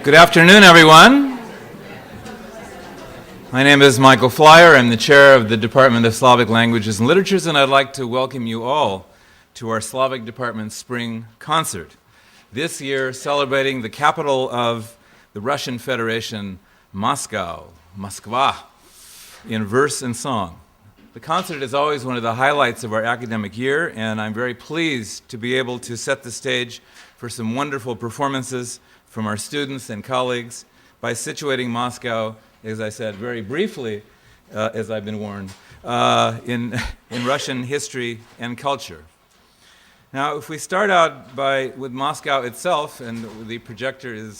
Good afternoon, everyone. My name is Michael Flyer. I'm the chair of the Department of Slavic Languages and Literatures, and I'd like to welcome you all to our Slavic Department Spring Concert. This year, celebrating the capital of the Russian Federation, Moscow, Moskva, in verse and song. The concert is always one of the highlights of our academic year, and I'm very pleased to be able to set the stage for some wonderful performances from our students and colleagues by situating Moscow, as I said very briefly, as I've been warned, in Russian history and culture. Now, if we start out with Moscow itself, and the projector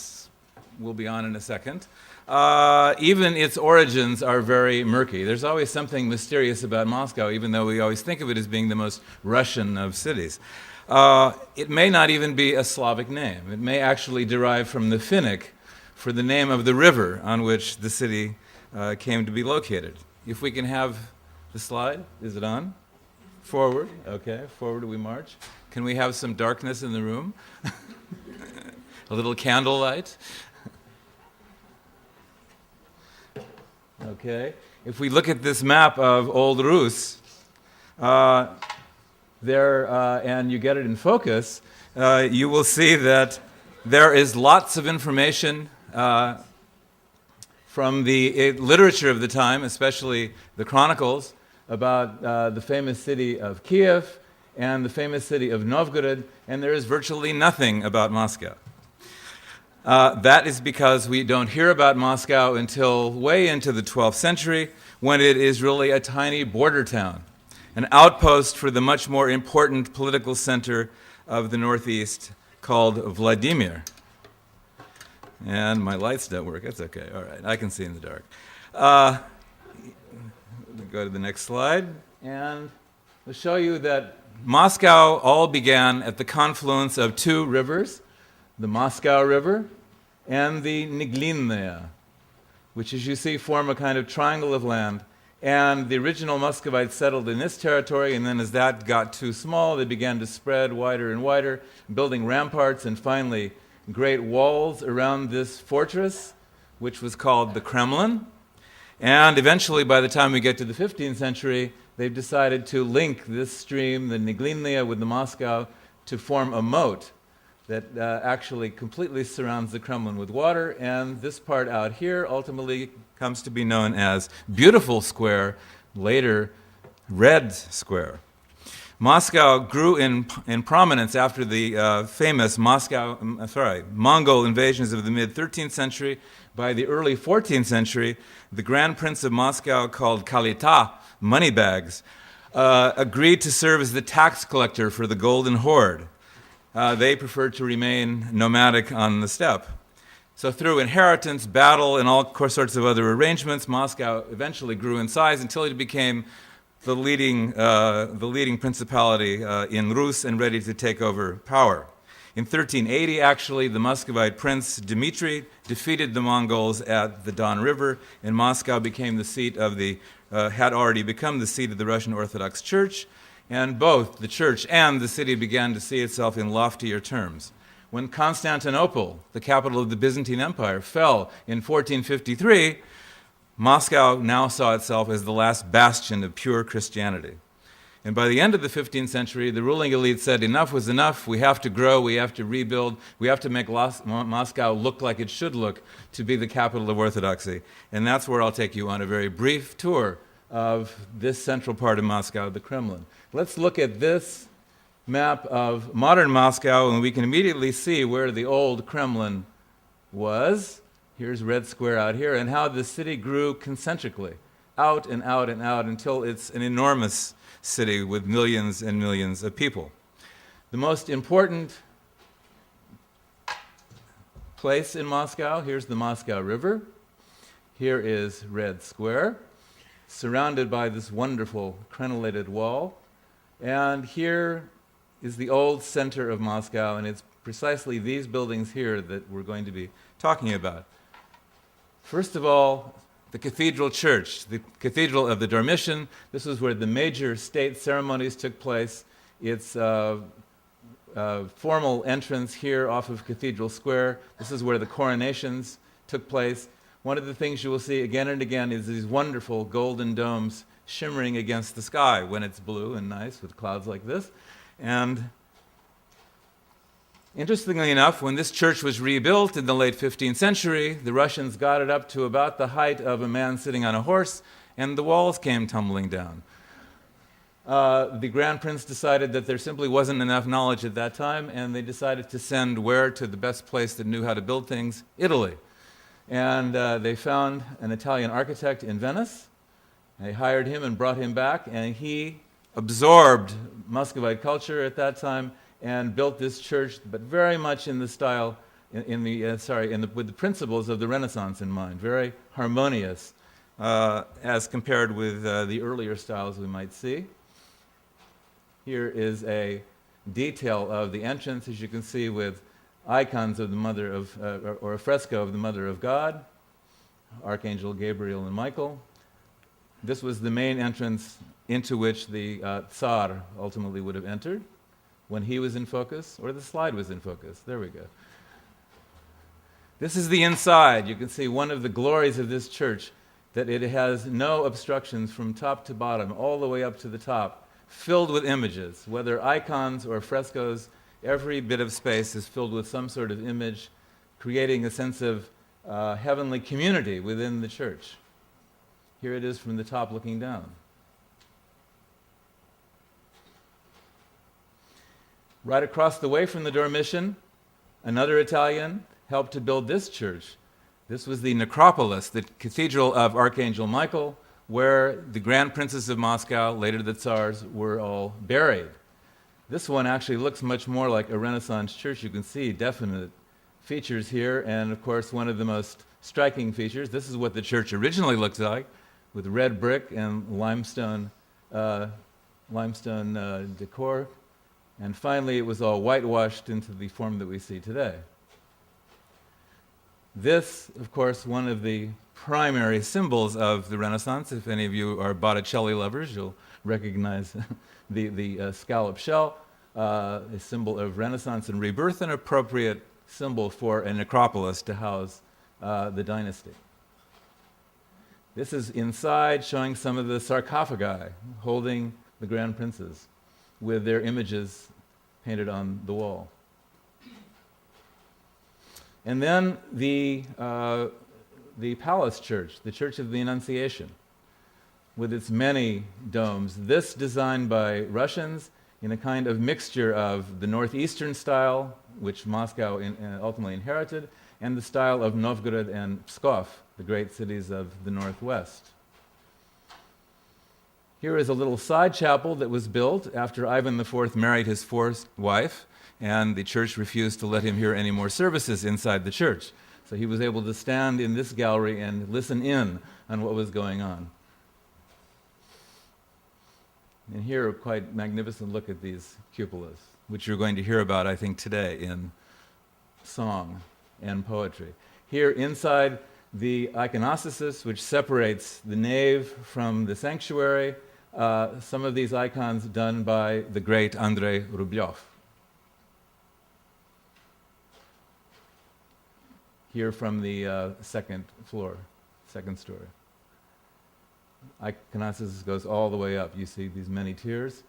will be on in a second, even its origins are very murky. There's always something mysterious about Moscow, even though we always think of it as being the most Russian of cities. It may not even be a Slavic name. It may actually derive from the Finnic for the name of the river on which the city came to be located. If we can have the slide, is it on? Forward, okay, forward we march. Can we have some darkness in the room? A little candlelight? Okay, if we look at this map of Old Rus, and you get it in focus, you will see that there is lots of information from the literature of the time, especially the chronicles, about the famous city of Kiev and the famous city of Novgorod, and there is virtually nothing about Moscow. That is because we don't hear about Moscow until way into the 12th century, when it is really a tiny border town. an outpost for the much more important political center of the Northeast called Vladimir. And my lights don't work. That's okay. All right. I can see in the dark. Go to the next slide. And I'll show you that Moscow all began at the confluence of two rivers, the Moscow River and the Niglinaya, which, as you see, form a kind of triangle of land. And the original Muscovites settled in this territory, and then as that got too small, they began to spread wider and wider, building ramparts and finally great walls around this fortress, which was called the Kremlin. And eventually, by the time we get to the 15th century, they've decided to link this stream, the Niglinaya, with the Moscow to form a moat that actually completely surrounds the Kremlin with water. And this part out here ultimately comes to be known as Beautiful Square, later Red Square. Moscow grew in prominence after the famous Mongol invasions of the mid-13th century. By the early 14th century, the Grand Prince of Moscow, called Kalita, Moneybags, agreed to serve as the tax collector for the Golden Horde. They preferred to remain nomadic on the steppe. So through inheritance, battle, and all sorts of other arrangements, Moscow eventually grew in size until it became the leading principality in Rus and ready to take over power. In 1380, actually, the Muscovite prince Dmitry defeated the Mongols at the Don River, and Moscow became the seat of had already become the seat of the Russian Orthodox Church, and both the church and the city began to see itself in loftier terms. When Constantinople, the capital of the Byzantine Empire, fell in 1453, Moscow now saw itself as the last bastion of pure Christianity. And by the end of the 15th century, the ruling elite said enough was enough. We have to grow, we have to rebuild, we have to make Moscow look like it should look to be the capital of Orthodoxy. And that's where I'll take you on a very brief tour of this central part of Moscow, the Kremlin. Let's look at this map of modern Moscow, and we can immediately see where the old Kremlin was. Here's Red Square out here, and how the city grew concentrically, out and out and out, until it's an enormous city with millions and millions of people. The most important place in Moscow, here's the Moscow River. Here is Red Square, surrounded by this wonderful crenellated wall. And here is the old center of Moscow, and it's precisely these buildings here that we're going to be talking about. First of all, the Cathedral Church, the Cathedral of the Dormition. This is where the major state ceremonies took place. It's formal entrance here off of Cathedral Square. This is where the coronations took place. One of the things you will see again and again is these wonderful golden domes shimmering against the sky when it's blue and nice with clouds like this. And interestingly enough, when this church was rebuilt in the late 15th century, the Russians got it up to about the height of a man sitting on a horse, and the walls came tumbling down. The Grand Prince decided that there simply wasn't enough knowledge at that time, and they decided to send where to the best place that knew how to build things? Italy. And they found an Italian architect in Venice. They hired him and brought him back, and he absorbed Muscovite culture at that time and built this church, but very much in the style, with the principles of the Renaissance in mind, very harmonious as compared with the earlier styles we might see. Here is a detail of the entrance, as you can see, with icons of the Mother of, or a fresco of the Mother of God, Archangel Gabriel and Michael. This was the main entrance into which the Tsar ultimately would have entered when he was in focus, or the slide was in focus. There we go. This is the inside. You can see one of the glories of this church, that it has no obstructions from top to bottom, all the way up to the top, filled with images, whether icons or frescoes. Every bit of space is filled with some sort of image, creating a sense of heavenly community within the church. Here it is from the top looking down. Right across the way from the Dormition, another Italian helped to build this church. This was the necropolis, the Cathedral of Archangel Michael, where the grand princes of Moscow, later the Tsars, were all buried. This one actually looks much more like a Renaissance church. You can see definite features here, and of course one of the most striking features, this is what the church originally looked like, with red brick and limestone decor, and finally it was all whitewashed into the form that we see today. This, of course, one of the primary symbols of the Renaissance. If any of you are Botticelli lovers, you'll recognize the scallop shell, a symbol of Renaissance and rebirth, an appropriate symbol for a necropolis to house the dynasty. This is inside, showing some of the sarcophagi holding the grand princes with their images painted on the wall. And then the palace church, the Church of the Annunciation, with its many domes. This designed by Russians in a kind of mixture of the northeastern style, which Moscow ultimately inherited, and the style of Novgorod and Pskov, the great cities of the northwest. Here is a little side chapel that was built after Ivan IV married his fourth wife, and the church refused to let him hear any more services inside the church. So he was able to stand in this gallery and listen in on what was going on. And here, a quite magnificent look at these cupolas, which you're going to hear about, I think, today in song and poetry. Here inside the iconostasis, which separates the nave from the sanctuary, some of these icons done by the great Andrei Rublev. Here from the second story. Iconostasis goes all the way up. You see these many tiers.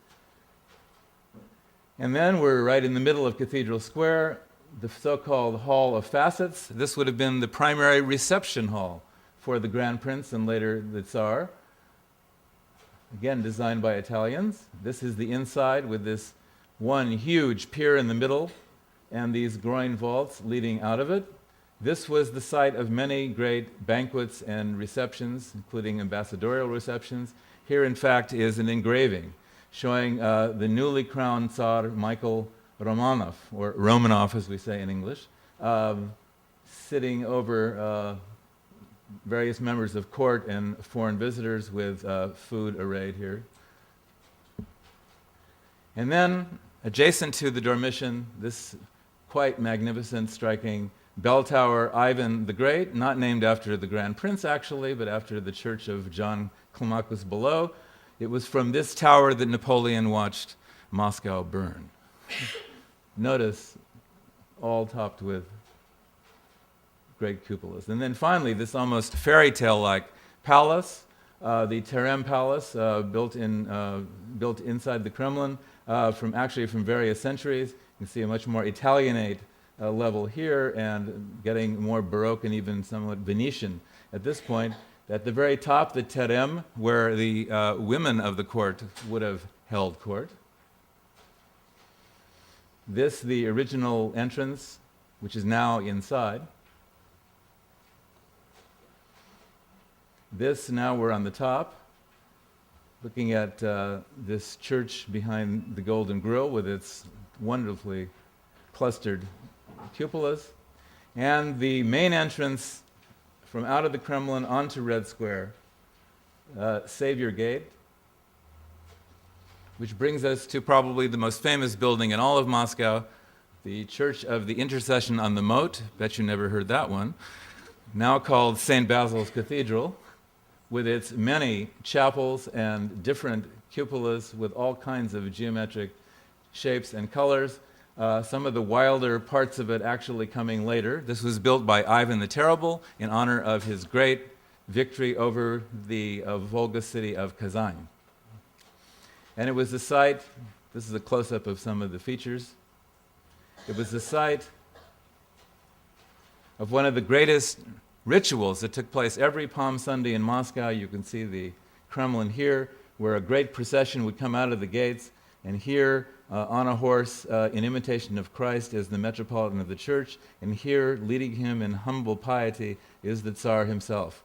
And then we're right in the middle of Cathedral Square, the so-called Hall of Facets. This would have been the primary reception hall for the Grand Prince and later the Tsar. Again, designed by Italians. This is the inside with this one huge pier in the middle and these groin vaults leading out of it. This was the site of many great banquets and receptions, including ambassadorial receptions. Here, in fact, is an engraving showing the newly crowned Tsar Michael Romanov, or Romanov as we say in English, sitting over various members of court and foreign visitors with food arrayed here. And then, adjacent to the Dormition, this quite magnificent, striking bell tower, Ivan the Great, not named after the Grand Prince actually, but after the church of John Climacus below. It was from this tower that Napoleon watched Moscow burn. Notice, all topped with great cupolas. And then finally, this almost fairy tale-like palace, the Terem Palace, built inside the Kremlin, from various centuries. You can see a much more Italianate level here, and getting more Baroque and even somewhat Venetian at this point. At the very top, the Terem, where the women of the court would have held court. This, the original entrance, which is now inside. This, now we're on the top, looking at this church behind the Golden Grill with its wonderfully clustered cupolas, and the main entrance from out of the Kremlin onto Red Square, Savior Gate, which brings us to probably the most famous building in all of Moscow, the Church of the Intercession on the Moat. Bet you never heard that one. Now called St. Basil's Cathedral, with its many chapels and different cupolas with all kinds of geometric shapes and colors. Some of the wilder parts of it actually coming later. This was built by Ivan the Terrible in honor of his great victory over the Volga city of Kazan. And it was the site, this is a close-up of some of the features, it was the site of one of the greatest rituals that took place every Palm Sunday in Moscow. You can see the Kremlin here, where a great procession would come out of the gates, and here, on a horse, in imitation of Christ, is the Metropolitan of the Church, and here, leading him in humble piety, is the Tsar himself.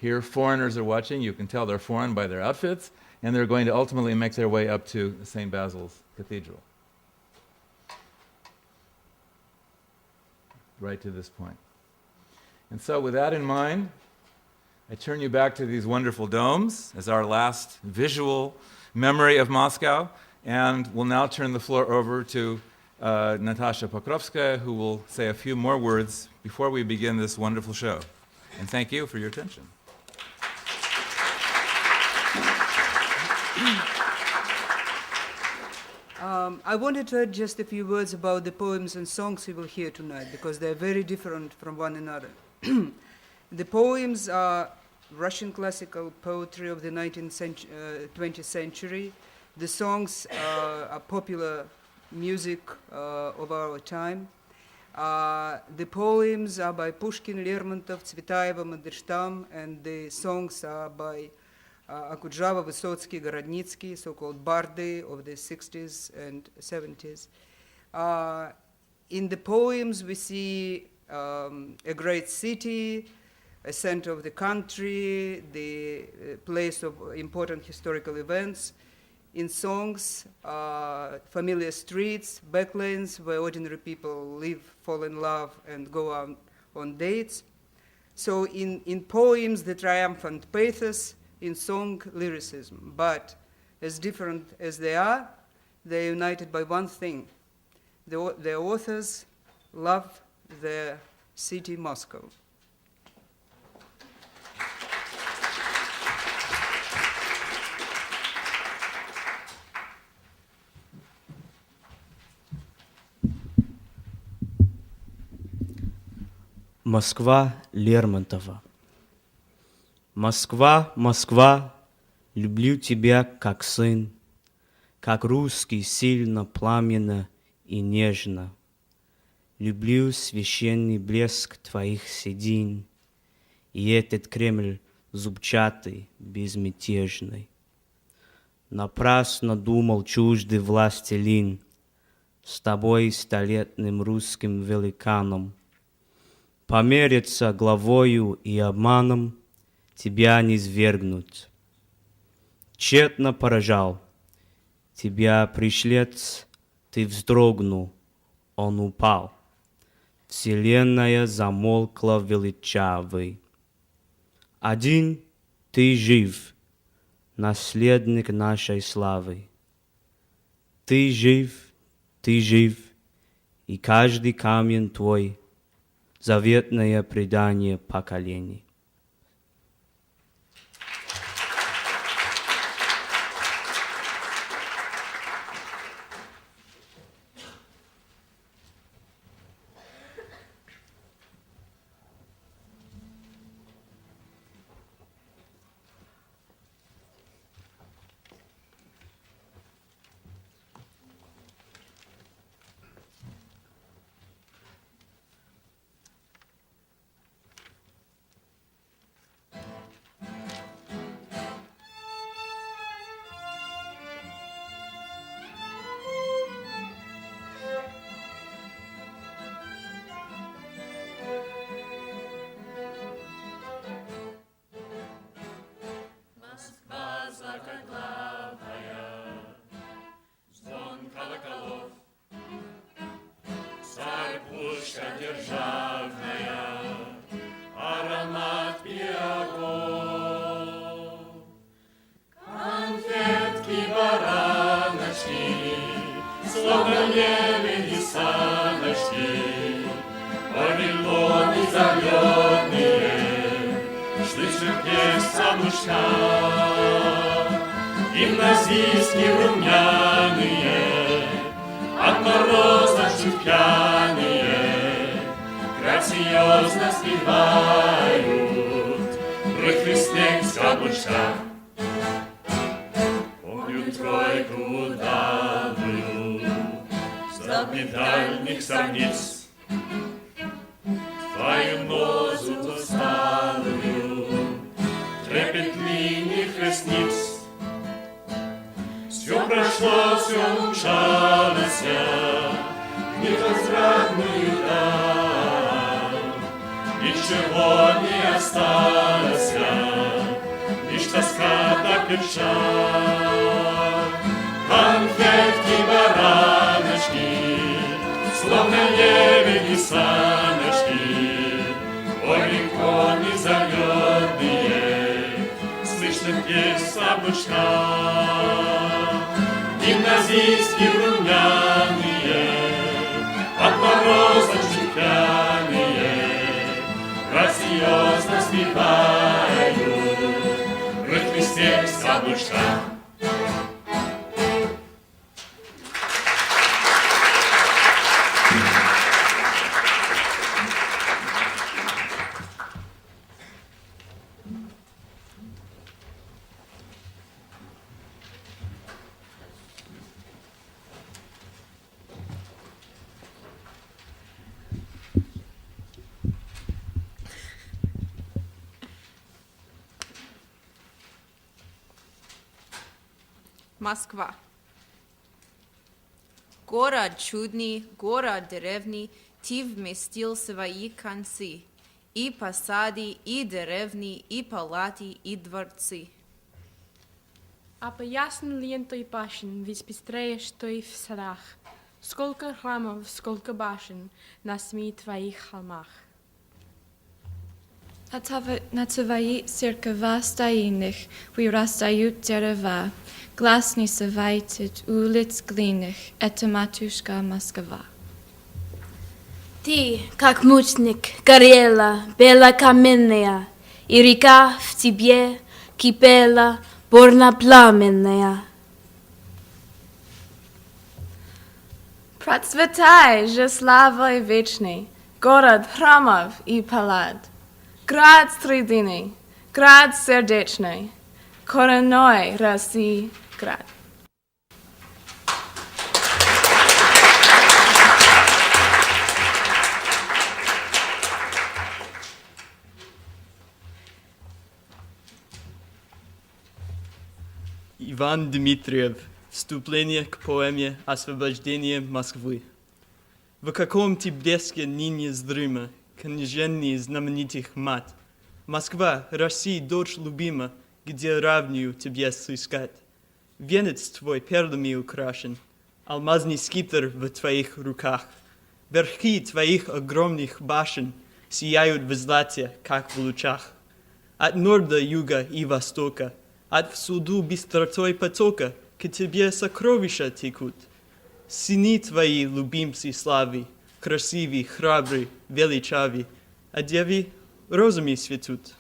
Here, foreigners are watching. You can tell they're foreign by their outfits, and they're going to ultimately make their way up to St. Basil's Cathedral. Right to this point. And so with that in mind, I turn you back to these wonderful domes as our last visual memory of Moscow, and we'll now turn the floor over to Natasha Pokrovskaya, who will say a few more words before we begin this wonderful show. And thank you for your attention. I wanted to add just a few words about the poems and songs you will hear tonight, because they're very different from one another. The poems are Russian classical poetry of the 20th century. The songs are popular music of our time. The poems are by Pushkin, Lermontov, Tsvetaeva, Mandelstam, and the songs are by Akudjava, Vysotsky, Gorodnitsky, so-called bardi of the 60s and 70s. In the poems, we see a great city, a center of the country, the place of important historical events. In songs, familiar streets, backlanes where ordinary people live, fall in love, and go on dates. So in poems, the triumphant pathos, in song, lyricism. But as different as they are, they're united by one thing. Their authors love their city, Moscow. Москва Лермонтова. Москва, Москва, люблю тебя как сын, как русский сильно, пламенно и нежно. Люблю священный блеск твоих седин и этот Кремль зубчатый, безмятежный. Напрасно думал чуждый властелин с тобой, столетним русским великаном, помериться главою и обманом, тебя низвергнуть. Тщетно поражал, тебя пришлец, ты вздрогнул, он упал. Вселенная замолкла величавой. Один ты жив, наследник нашей славы. Ты жив, и каждый камень твой — заветное предание поколений. Гимназистки румяные, от мороза чуть пьяные, грациозно спевают про Христе с каблучка. Помню тройку удалую за медальных сорниц, твою нозу усталую, трепет длинных ресниц. Все прошло, все умчалось, невозвратную даль, ничего не осталось. печаль. Конфетки, бараночки, словно лебеди саночки, ой, легко незаметные, слышно песнь облачка. Гимназистки румяные, от мороза чуть пьяные, грациозно спевают в ритме текст облачка. Москва. Город чудный, город древний, ты вместил свои концы, и посады, и деревни, и палаты, и дворцы. Опоясан лентой башен, ведь пестрее, что и в садах. Сколько храмов, сколько башен на семи твоих холмах. На твои церква старинных вырастают дерева, глаз не светит улиц глиняных, это матушка Москва. Ты, как мучник, горела, белокаменная, и река в тебе кипела, бурно-пламенная. Процветай же славой вечной, город храмов и палат, град срединный, град сердечный, коренной России град. Иван Дмитриев. Вступление к поэме «Освобождение Москвы». В каком ты блеске ныне зримо, княженный знаменитых мат. Москва, России, дочь любима, где равню тебе сыскать. Венец твой перлами украшен, алмазный скипетр в твоих руках. Верхи твоих огромных башен сияют в злате, как в лучах. От норда, юга и востока, от всюду быстротой потока к тебе сокровища текут. Сыны твои, любимцы славы, красивы, храбры, величавы, а девы розами цветут.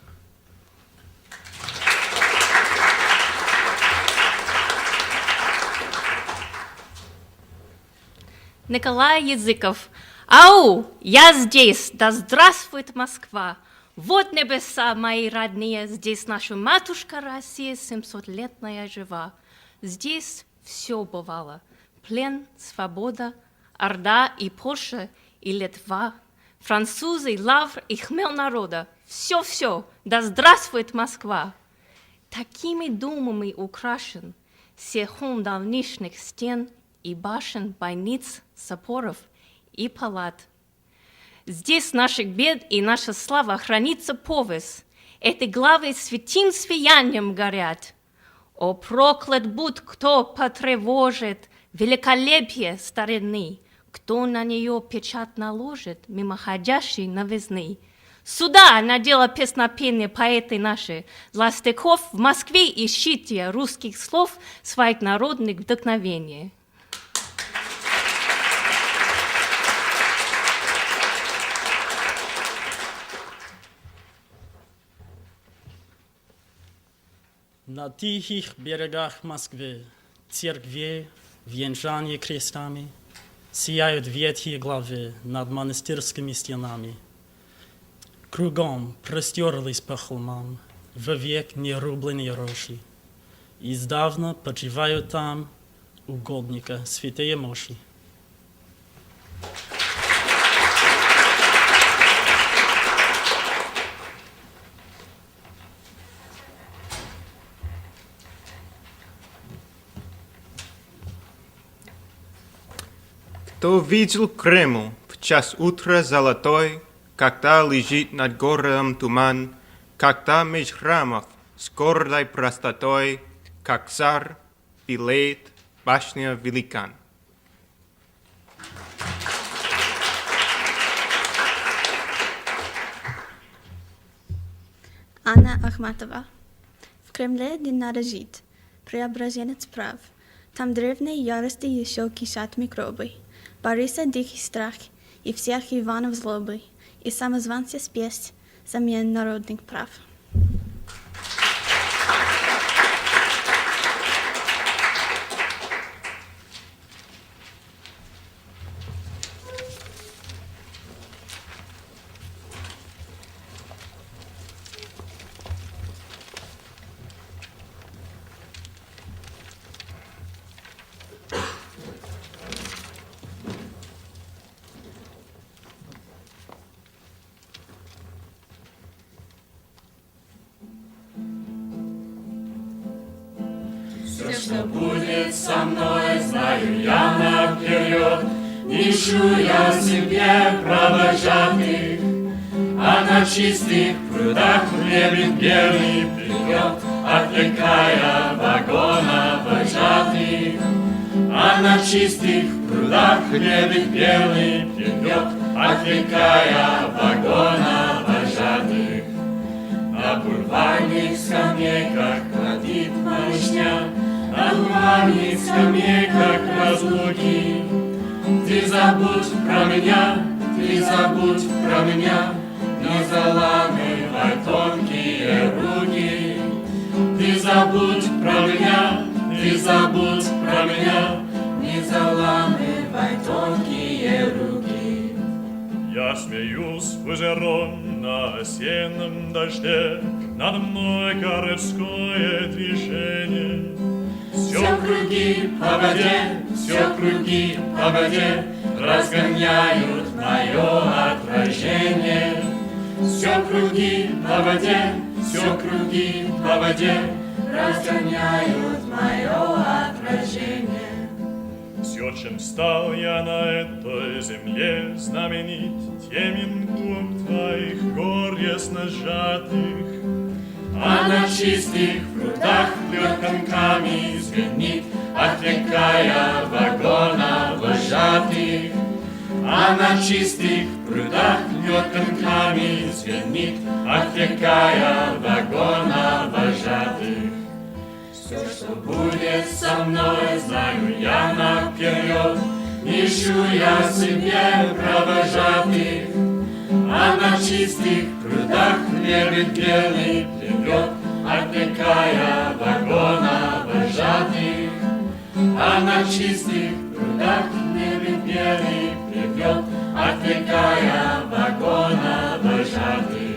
Николай Языков. Ау, я здесь, да здравствует Москва! Вот небеса мои родные, здесь наша матушка Россия 700-летняя жива. Здесь все бывало. Плен, свобода, Орда и Польша, и Литва, французы, лавр и хмель народа. Все-все, да здравствует Москва! Такими думами украшен сехон давнишних стен и башен, бойниц, соборов и палат. Здесь наших бед и наша слава хранится повесть. Эти главы святым сиянием горят. О, проклят будь, кто потревожит великолепие старины, кто на нее печать наложит, мимоходящей новизны. Сюда надела песнопение поэты наши, Ластыков, в Москве ищите русских слов своих народных вдохновений. На тихих берегах Москвы, церкви, венчания крестами, сияют ветхие главы над монастырскими стенами. Кругом простерлись по холмам вовек нерубленные рощи. Издавна почивают там угодника святые мощи. Кто видел Кремль в час утра золотой, когда лежит над городом туман, когда меж храмов с гордой простотой как царь белеет башня великан. Анна Ахматова. В Кремле не надо жить. Преображенец прав. Там древние ярости еще кишат микробы. Бориса дикий страх и всех Иванов злобы. И самозванцы спесь замен народных прав. Все, что будет со мной, знаю я наперед. Ищу я в себе провожатых, а на чистых прудах лебедь белый плывет, отвлекая вагона вожатых. А на чистых прудах лебедь белый плывет, отвлекая вагона вожатых. На бульварных скамейках ходит малышня, на бульварных скамейках разлуки. Ты забудь про меня, ты забудь про меня, не заламывай тонкие руки. Ты забудь про меня, ты забудь про меня, не заламывай тонкие руки. Я смеюсь в озерон на осеннем дожде, надо мной городское движение. Все круги по воде, все круги по воде разгоняют мое отражение. Все круги по воде, все круги по воде разгоняют мое отражение. Все, чем стал я на этой земле знаменит, тем имком твоих гор ясно сжатых. А на чистых прудах плет конками звенит, отвлекая вагона вожатых. А на чистых прудах плет конками звенит, отвлекая вагона вожатых. Все, что будет со мной, знаю я наперед. Ищу я себе провожатых, а на чистых прудах лебедь белый плывет, отвлекая вагона вожатых. А на чистых прудах лебедь белый плывет, отвлекая вагона вожатых.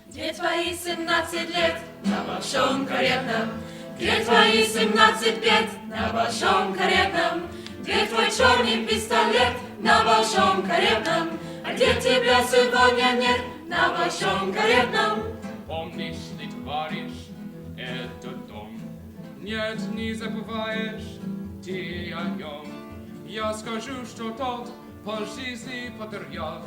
Где твои 17 лет на большом каретном? Где твои 17 лет на большом каретном? Где твой черный пистолет на большом каретном? А где тебя сегодня нет на большом каретном? Помнишь ли, товарищ, этот дом? Нет, не забываешь ты о нем. Я скажу, что тот по жизни патриот.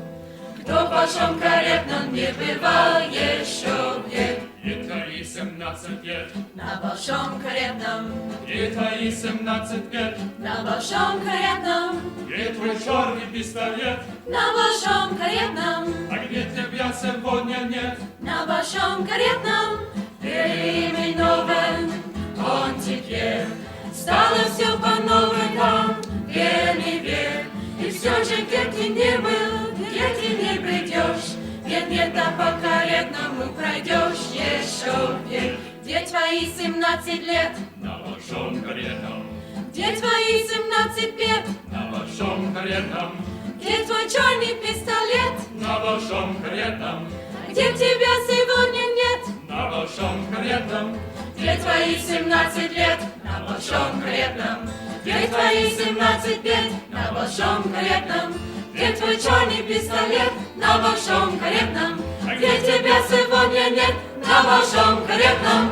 Кто в большом каретном не бывал еще век? Где твои 17 лет На большом каретном, Где твои 17 лет на большом каретном, Где твой черный пистолет? на большом каретном, А где тебя сегодня нет? на большом каретном, переименован он теперь. Стало все по-новому там, верный век. И все же, где ты не был, где ты не придешь, нет, а по каретному пройдешь еще век. Где твои 17 лет? На большом каретном Где твои 17 лет? На большом каретном Где твой черный пистолет? На большом каретном Где тебя сегодня нет? На большом каретном Где твои 17 лет? На большом каретном Где твои 17 лет на большом каретном? Где твой черный пистолет на большом каретном? Где тебя сегодня нет на большом каретном?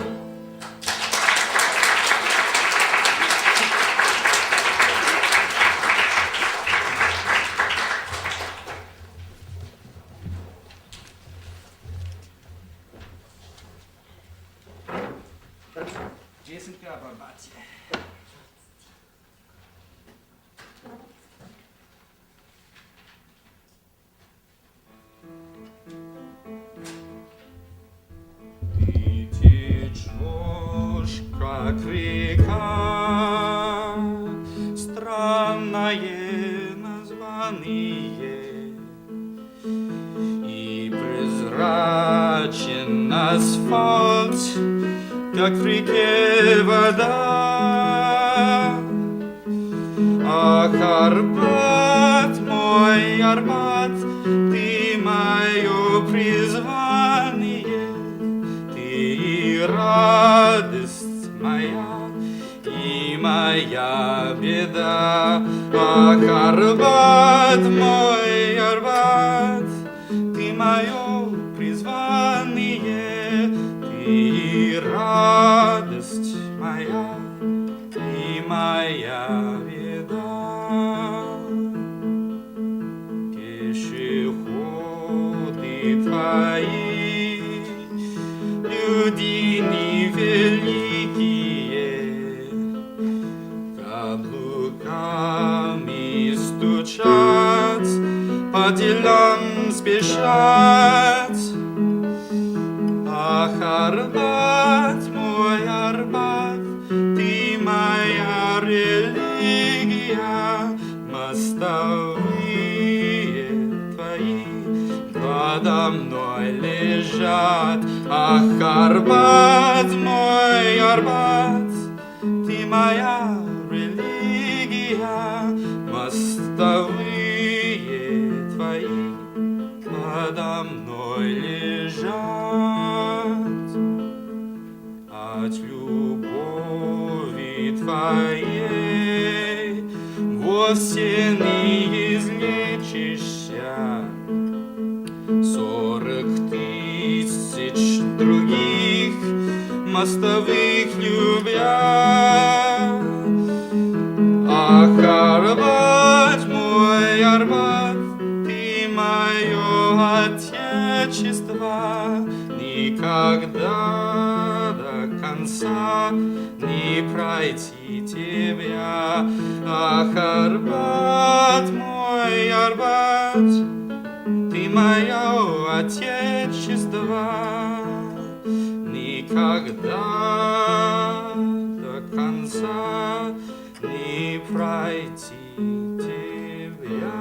Ты течешь, как река, странное название, и прозрачен асфальт, как в реке вода. Ах, Арбат, мой Арбат, ты мое призвание, ты и радость моя, и моя беда. Ах, Арбат, мой Арбат, ты мое призвание, ты и радость моя, и моя беда. Пешеходы твои, люди невеликие, каблуками стучат, по делам спешат. Ах, Арбат, мой Арбат, ты моя религия, мостовые твои подо мной лежат. Ах, Арбат, мой Арбат, ты моя религия, мостовые твои подо мной лежат. От любови твоей вовсе не излечишься. 40 тысяч других мостовых любя. Ах, Арбат, мой Арбат, ты мое отечество, никогда до конца не пройти тебя. Ах, Арбат, мой Арбат, ты мое отечество, никогда до конца не пройти тебя.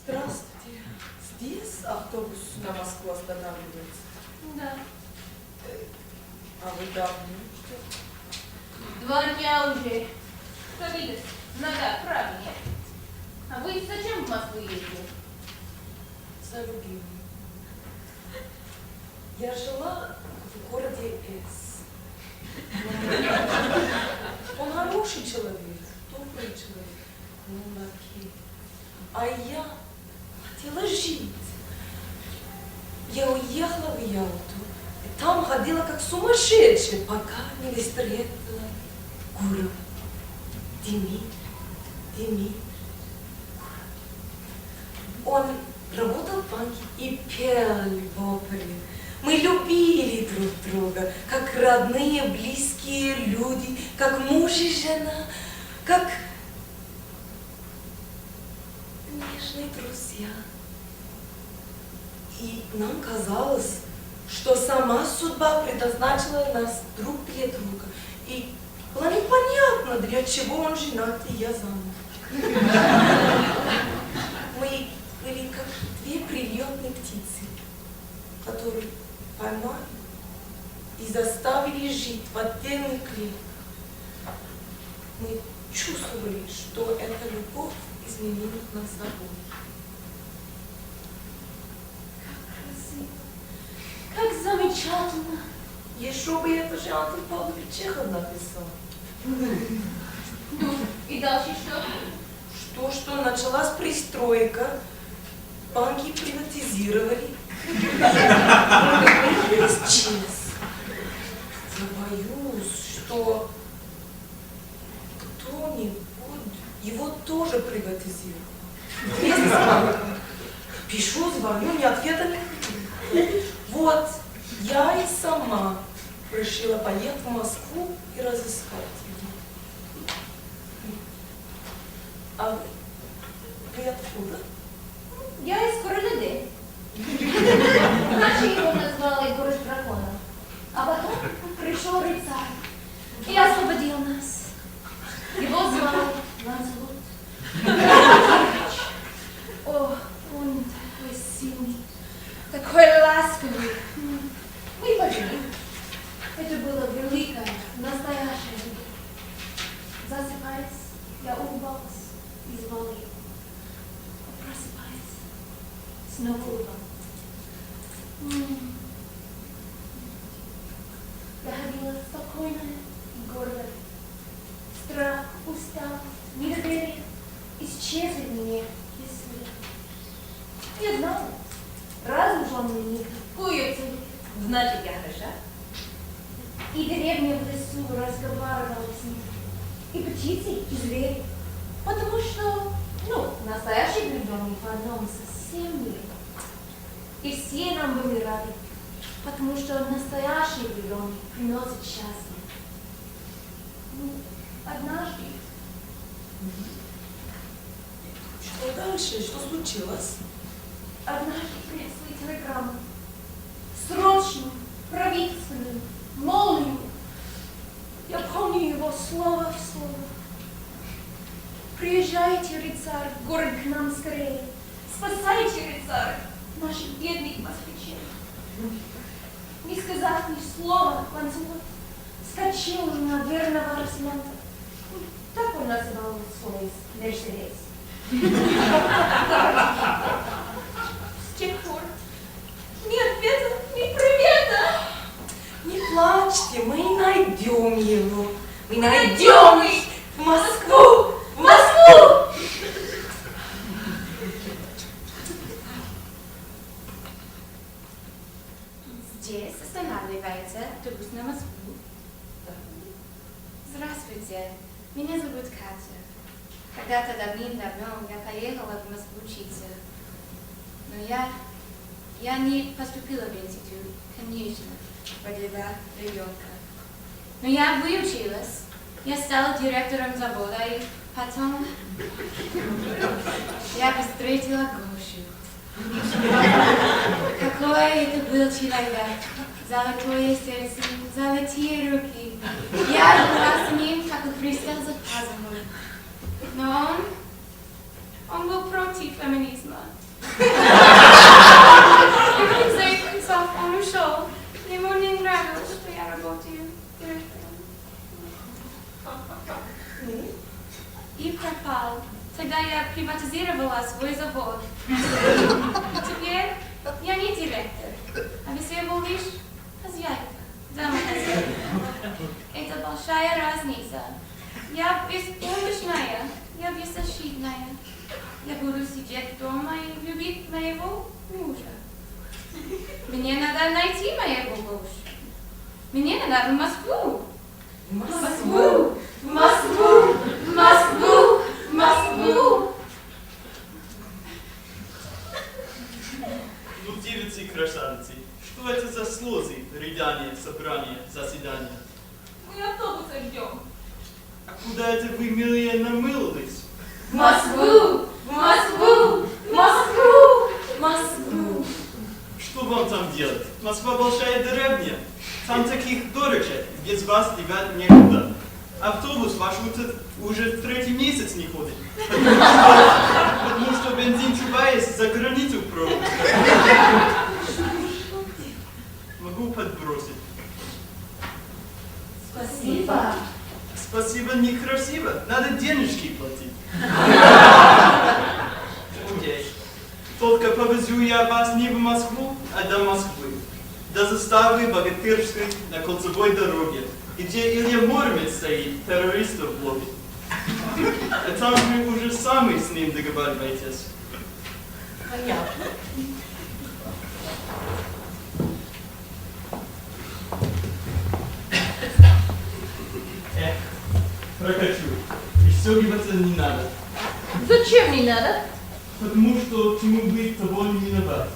Здравствуйте. Здесь автобус на Москву останавливается? Да. А вы давно ждете? 2 дня уже. Что видишь? Нога правее. А вы зачем в Москву ездили? За любимым. Я жила в городе С. Он хороший человек, добрый человек. Ну, Лаки. А я хотела жить. Я уехала в Ялту. И там ходила как сумасшедшая, пока не встретила Гуру. Димит. Он работал в банке и пел в опере. Мы любили друг друга, как родные, близкие люди, как муж и жена, как нежные друзья. И нам казалось, что сама судьба предназначила нас друг для друга. И было непонятно, для чего он женат, и я замуж. Мы были как две прилетные птицы, которые поймали и заставили жить в отдельных клетках. Мы чувствовали, что эта любовь изменила нас обоих. Как красиво, как замечательно. Еще бы это же Антон Павлович Чехов написал. Ну, и дальше что? Что началась пристройка, банки приватизировали. Он исчез. Я боюсь, что кто-нибудь его тоже приватизировал. Вместе с банком. Пишу, звоню, ни ответа нет. Вот, я и сама решила поехать в Москву и разыскать его. А вы откуда? Я из Курляды. Раньше его назвали город драконов, а потом пришел рыцарь и освободил нас. Его звали Ланселот. О, он такой сильный, такой ласковый. Мы пожили. Это было великое, настоящее любовь. Засыпаясь, я улыбалась и звала его. Просыпаясь, снова улыбалась. Я ходила спокойно и гордо. Страх, усталость, недоверие исчезли в мне без следа. Я знала, разум он мне никакую цель. Значит, я хороша. И деревня в лесу разговаривала с ним. И птицы, и звери. Потому что, настоящие влюбленные по одному совсем миру. И все нам были рады, потому что настоящие влюбленные приносят счастье. Однажды. Что дальше? Что случилось? Однажды принесли телеграмму. Срочную, правительственную, молнию. Я помню его слово в слово. Приезжайте, рыцарь, в город к нам скорее. Спасайте, рыцарь, наших бедных москвичей. Не сказав ни слова, Ланселот вскочил на верного Росмонта. Так он называл свой Мерседес. С тех пор ни ответа, ни привета. Не плачьте, мы найдем его. Мы найдем их в Москву! В Москву! Здесь останавливается автобус на Москву. Здравствуйте, меня зовут Катя. Когда-то давным-давно я поехала в Москву учиться. Но я не поступила в институт, конечно, родила ребенка. Но я выучилась. Я стала директором завода, и потом я встретила Гошу. Какой это был человек. Золотое сердце, золотые руки. Я была с ним, как у Христа за пазухой. Но он был против феминизма. И в конце концов он ушел. Ему не нравилось, что я работаю директором. И пропал. Тогда я приватизировала свой завод. Теперь я не директор, а всего лишь хозяйка, дама хозяйка. Это большая разница. Я беспомощная, я беззащитная. Я буду сидеть дома и любить моего мужа. Мне надо найти моего мужа. Мне надо в Москву. В Москву, в Москву, в Москву, в Москву. Ну, девицы и красавицы, что это за слезы, рыдания, собрания, заседания? Мы автобуса ждем. А куда это вы, милые, намылились? В Москву, в Москву, в Москву, в Москву. Что вам там делать? Москва большая деревня. Там таких дорожек, без вас ребят некуда. Автобус ваш уже 3-й месяц не ходит. Потому что бензин Чубайс за границу пробовал. Могу подбросить. Спасибо. Спасибо некрасиво. Надо денежки платить. Окей. Только повезу я вас не в Москву, а до Москвы. До заставы Богатырской на кольцевой дороге, где Илья Муромец стоит, террористов ловит. А там вы уже сами с ним договариваетесь. Понятно. Эх, прокачу. И стёгиваться не надо. Зачем не надо? Потому что чему быть, того не виноват.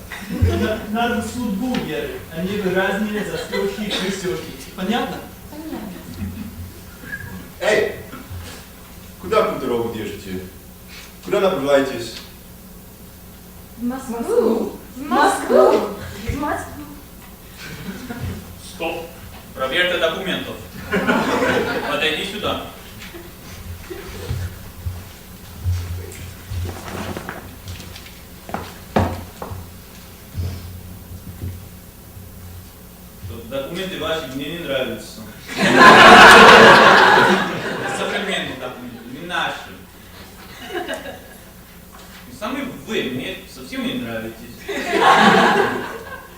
Надо в судьбу верить, а не в разные застежки и крестёшки. Понятно? Понятно. Эй! Куда вы дорогу держите? Куда направляетесь? В Москву. В Москву. В Москву. Стоп! Проверка документов. Подойди сюда. Документы ваши мне не нравятся. Современные документы, не наши. И сами вы мне совсем не нравитесь.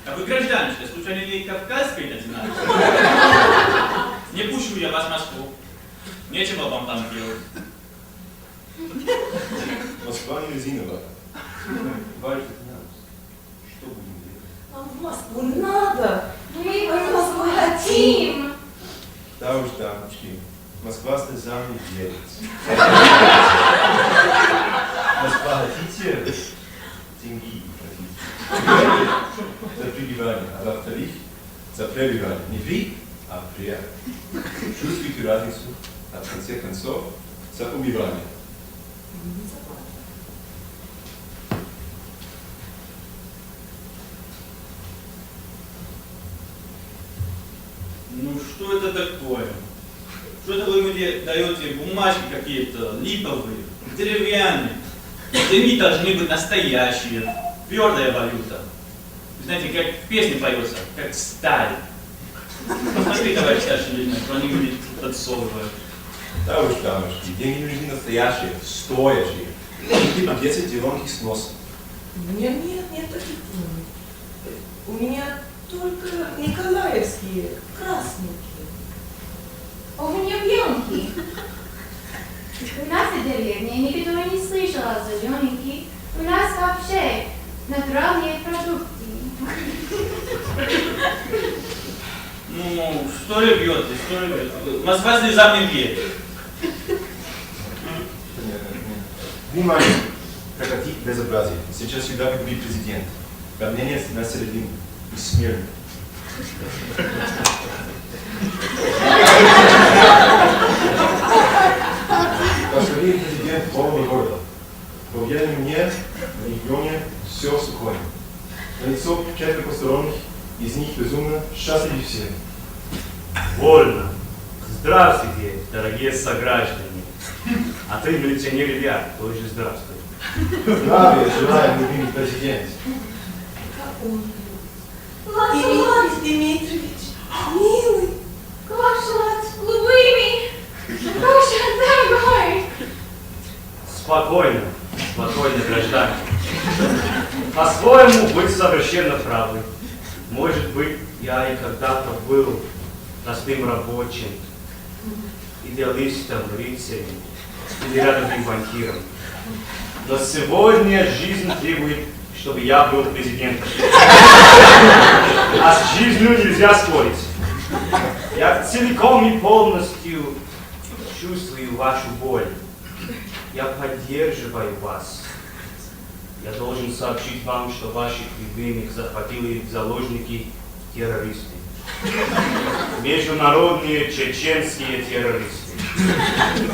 А вы гражданочка, случайно не кавказской национальности? Не пущу я вас в Москву. Нечего вам там делать. Москва не резиновая. Вальтер, что будем делать? Нам в Москву надо. Мы в Москву хотим. Да уж, дамочки, Москва слезам не делится. Москва хотите, деньги хотите. За прибивание, а во-вторых, за пребивание. Не вы, а приятно. Чувствуете разницу, а в конце концов, за убивание. Ну что это такое? Что это вы мне даете бумажки какие-то, липовые, деревянные? Деньги должны быть настоящие, твердая валюта. Вы знаете, как в песне поется, как сталь. Посмотри, товарищ старший лейтенант, что они мне подсовывают. Да уж, дамочки, деньги нужны настоящие, стоящие. Типа 10 еромких сносов. У меня нет таких денег. У меня только николаевские, красненькие. У меня беленький. У нас в деревне никто не слышал о зелененьких. У нас вообще натуральные продукты. Ну, что рвётесь, что рвётесь? Москва слезам не верит. Внимание! Прекратить безобразие. Сейчас сюда будет президент. Равнение на середину. И смерть. Господин президент полный города. Поверьте мне, в регионе все спокойно. На лицо 4 посторонних, из них безумно счастливы все. Вольно. Здравствуйте, дорогие сограждане. А ты, милиционер Илья, тоже здравствуй. Здравия желаем, любимый президент. Лазарь Дмитриевич, милый. Квашат голубыми. Квашат дорогой. Спокойно, спокойно, гражданин. По-своему, вы совершенно правы. Может быть, я и когда-то был простым рабочим. идеалистом, рыцарем или рядовым банкиром. Но сегодня жизнь требует, чтобы я был президентом. А с жизнью нельзя спорить. Я целиком и полностью чувствую вашу боль. Я поддерживаю вас. Я должен сообщить вам, что ваших любимых захватили в заложники террористы. Международные чеченские террористы.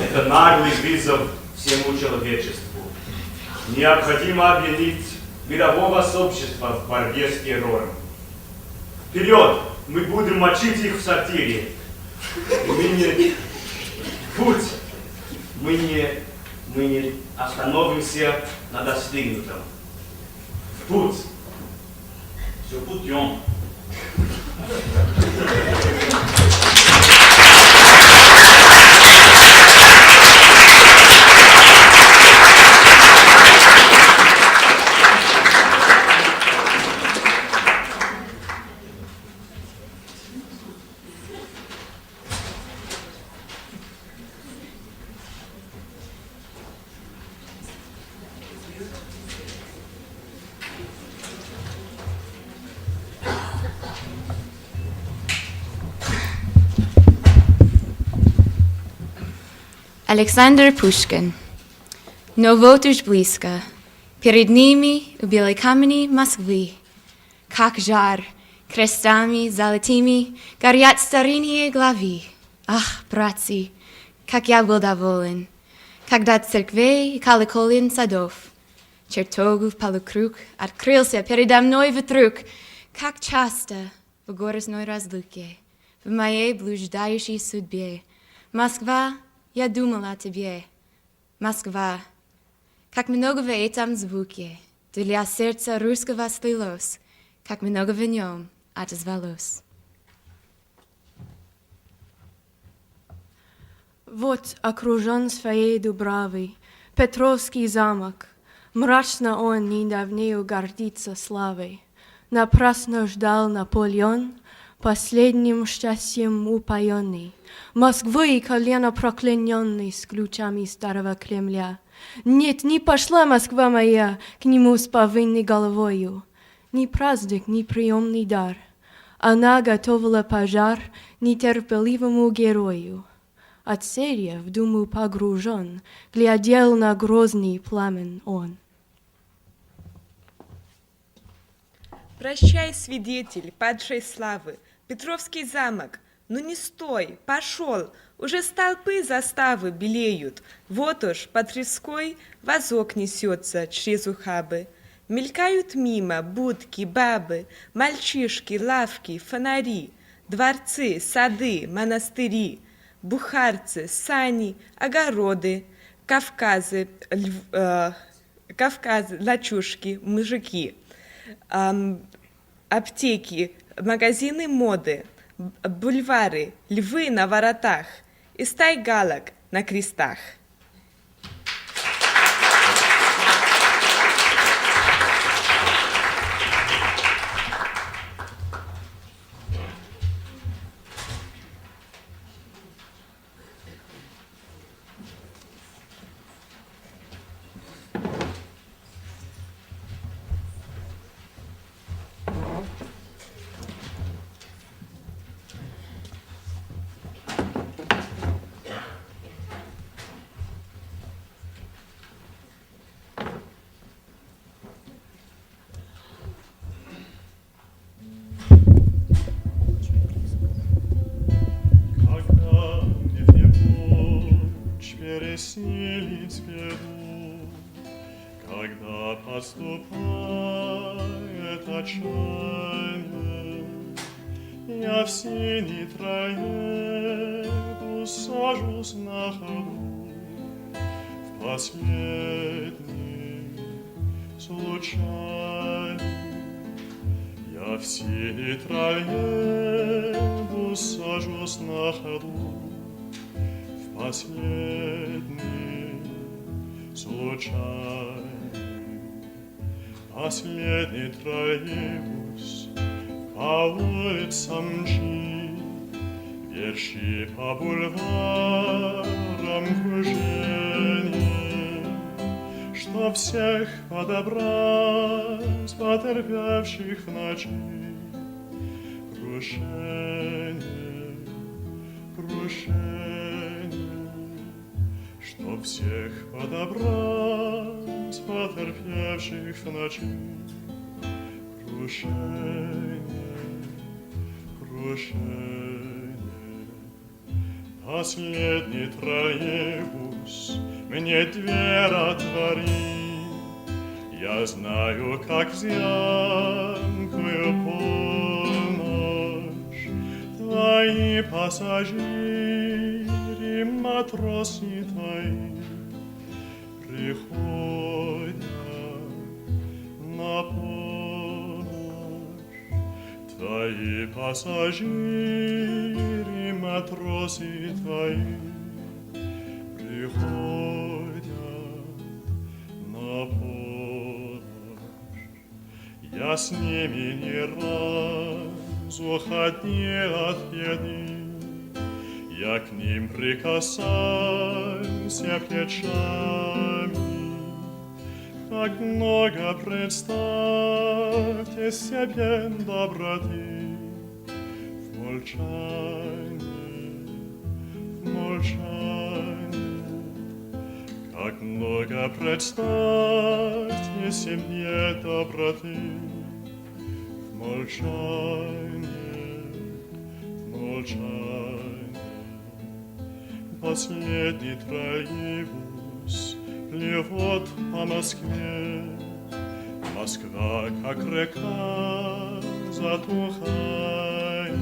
Это наглый вызов всему человечеству. Необходимо объединить мирового сообщества в борьбе с террором. Вперед! Мы будем мочить их в сортире. Мы не остановимся на достигнутом. В путь! Все путем. Александр Пушкин. Но вот уж близко, перед ними у белой каменной Москвы, как жар, крестами золотыми горят старинные главы. Ах, братцы, как я был доволен, когда церквей и колоколен садов, чертогов полукруг открылся передо мной вдруг, как часто в горестной разлуке, в моей блуждающей судьбе, Москва, я думала о тебе, Москва, как много в этом звуке для сердца русского слилось, как много в нем отозвалось. Вот окружен своей дубравой Петровский замок, мрачно он недавнею гордится славой. Напрасно ждал Наполеон, последним счастьем упоенный, Москвы колено прокляненный с ключами старого Кремля. Нет, не пошла Москва моя к нему с повинной головою, ни праздник, ни приемный дар. Она готовила пожар нетерпеливому герою. Отсерья в думу погружен, глядел на грозный пламен он. Прощай, свидетель падшей славы, Петровский замок, ну не стой, пошел, уже столпы заставы белеют, вот уж по Тверской возок несется через ухабы. Мелькают мимо будки, бабы, мальчишки, лавки, фонари, дворцы, сады, монастыри, бухарцы, сани, огороды, Кавказы, лачушки, мужики, аптеки, магазины моды, бульвары, львы на воротах и стай галок на крестах. Снились беду, когда подступает отчаяние, я в синий троллейбус сажусь на ходу в последний случайный. Я в синий троллейбус сажусь на ходу в последний случай. Последний троллейбус по улицам мчит, Верши по бульварам кружение, чтоб всех подобрать, потерпевших в ночи. Крушение, крушение, чтоб всех подобрать, потерпевших в ночи. Крушение, крушение. Последний троллейбус мне дверь отвори. Я знаю, как в зябкую полночь твои пассажиры, матросы твои, приходят на помощь. Твои пассажиры, матросы твои, приходят на помощь. Я с ними ни разу ходил от беды, я к ним прикасаюсь плечами. Как много, представьте себе, доброты в молчании, в молчании. Как много, представьте себе, доброты в молчании, в молчании. Последний троллейбус плывет по Москве. Москва, как река, затухает,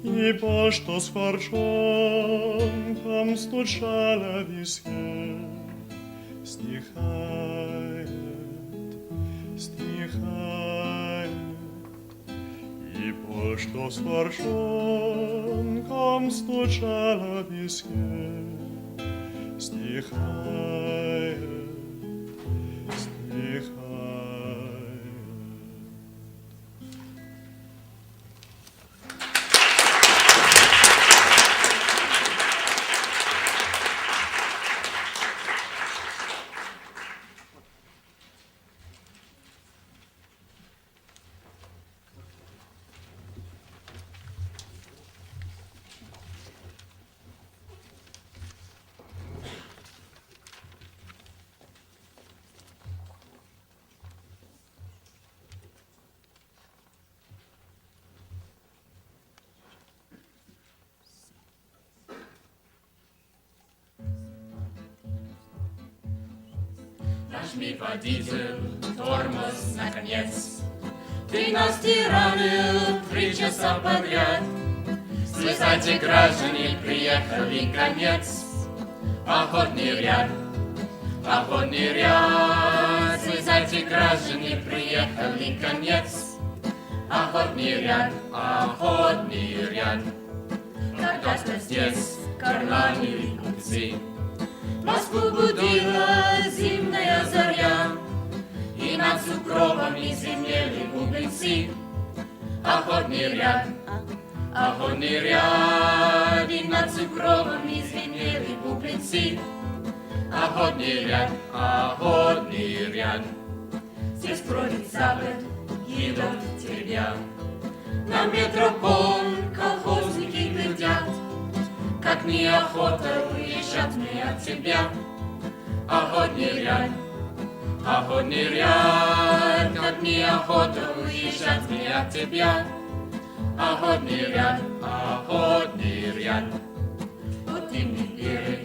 ибо что с форчонком стучало в виске, стихает, стихает, ибо что с форчонком стучало в виске, стихает, стихает. Нажми, водитель, тормоз, наконец. Ты нас тиранил 3 часа подряд. Слезайте, граждане, приехали конец. Охотный ряд, охотный ряд. Слезайте, граждане, приехали конец. Охотный ряд, охотный ряд. Когда-то здесь горланили купцы, Москву будила зимняя заря, и над сугробами звенели бубенцы. Охотный ряд, охотный ряд, и над сугробами звенели бубенцы. Охотный ряд, здесь бродит запад, едут теребя. На метропол колхозники глядят, как неохота уезжать мне от тебя. Охотный ряд, как неохота уезжать мне от тебя. Охотный ряд, вот ты мне берег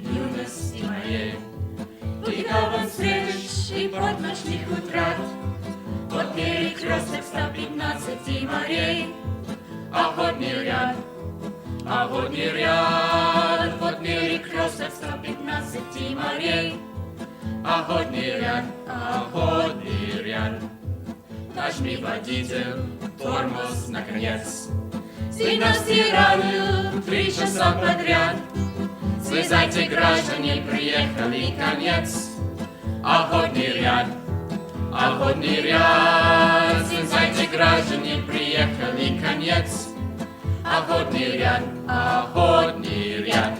юности моей. Удивлен встреч и под ночных утрат, вот перекресток 115 морей. Охотный ряд, вот перекресток 115 морей. Охотный ряд, нажми, водитель, тормоз, наконец. Ты нас тиранил 3 часа подряд. Слезайте, граждане, приехали конец. Охотный ряд, слезайте, граждане, приехали конец. охотный ряд, охотный ряд.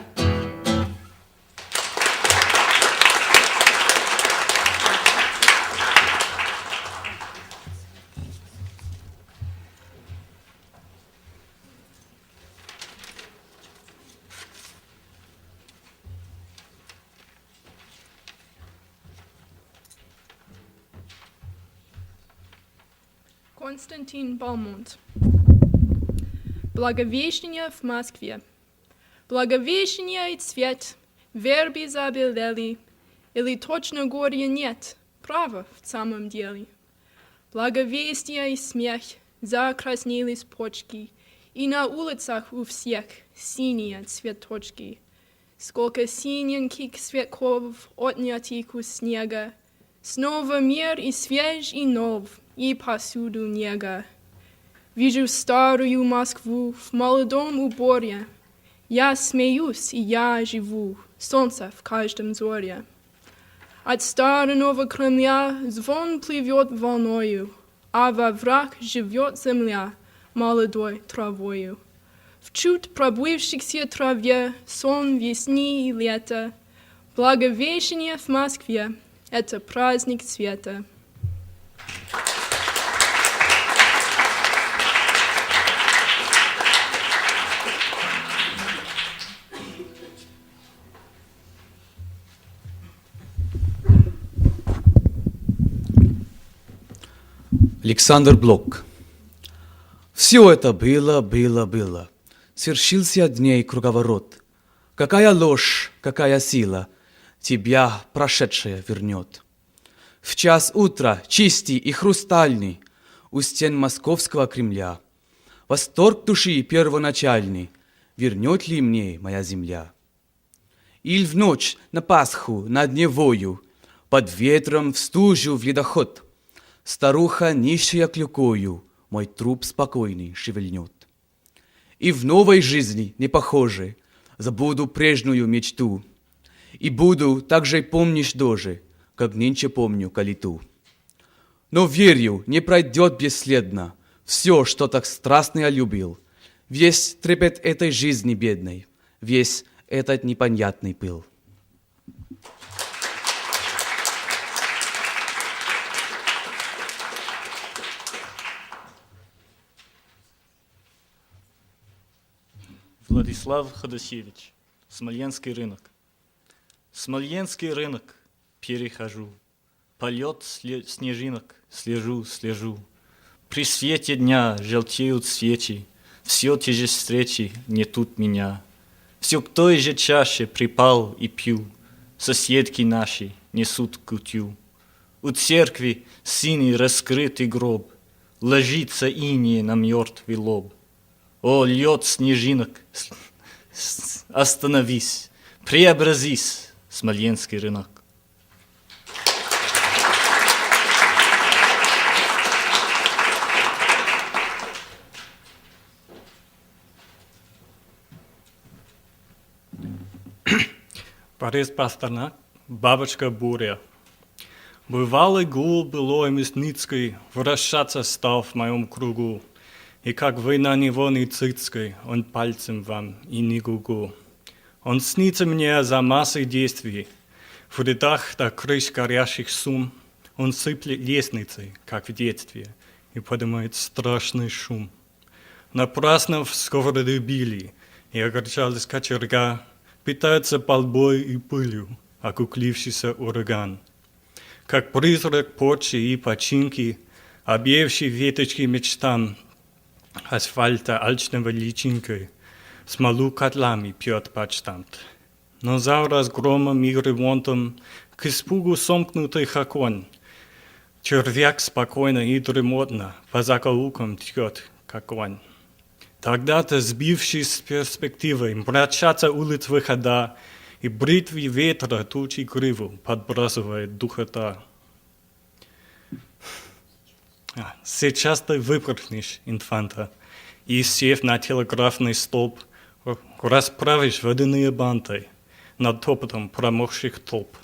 Константин Балмонт. Благовещение в Москве. Благовещение и цвет, верби забелели, или точно горя нет, право в самом деле. Благовестие и смех, закраснелись почки, и на улицах у всех синие цветочки. Сколько синеньких цветков отнятых у снега, снова мир и свеж, и нов, и посуду нега. Вижу старую Москву в молодом уборе. Я смеюсь, и я живу, солнце в каждом зоре. От старого Кремля звон плывет волною, а во враг живет земля молодой травою. В чуть пробывшихся траве сон весны и лета. Благовещение в Москве — это праздник цвета. Александр Блок. Все это было. Свершился дней круговорот. Какая ложь, какая сила тебя прошедшее вернет. В час утра чистый и хрустальный у стен московского Кремля восторг души первоначальный вернет ли мне моя земля? Иль в ночь на Пасху над Невою под ветром в стужу в ледоход старуха, нищая клюкою, мой труп спокойный шевельнет. И в новой жизни, не похожей, забуду прежнюю мечту. И буду так же помнишь дожи, как нынче помню калиту. Но верю, не пройдет бесследно все, что так страстно я любил. Весь трепет этой жизни бедной, весь этот непонятный пыл. Владислав Ходосевич, Смоленский рынок. Смоленский рынок перехожу, полет снежинок слежу. При свете дня желтеют свечи, все те же встречи не тут меня. Все к той же чаше припал и пью, соседки наши несут кутью. У церкви синий раскрытый гроб, ложится инея на мертвый лоб. О, лед снежинок, остановись, преобразись, Смоленский рынок. Борис Пастернак, бабочка буря. Бывалый гул былой Мясницкой вращаться стал в моем кругу. И как вы на него не цицкой, он пальцем вам и не гугу. Он снится мне за массой действий. В рядах до крыш горящих сум он сыплет лестницей, как в детстве, и поднимает страшный шум. Напрасно в сковороды били, и огорчалась кочерга, питается полбой и пылью, окуклившийся ураган. Как призрак почи и починки, объевший веточки мечтам, асфальта алчного личинкой, смолу котлами пьет почтамт. Но за разгромом и ремонтом к испугу сомкнутых окон червяк спокойно и дремотно по закоулкам течет, как он. Тогда-то, сбившись с перспективой, мрачатся улиц выхода, и бритвы ветра тучи гриву подбрасывает духота. Сейчас ты выпорхнешь, инфанта, и, сев на телеграфный столб, расправишь водяные банты над топотом промокших толп.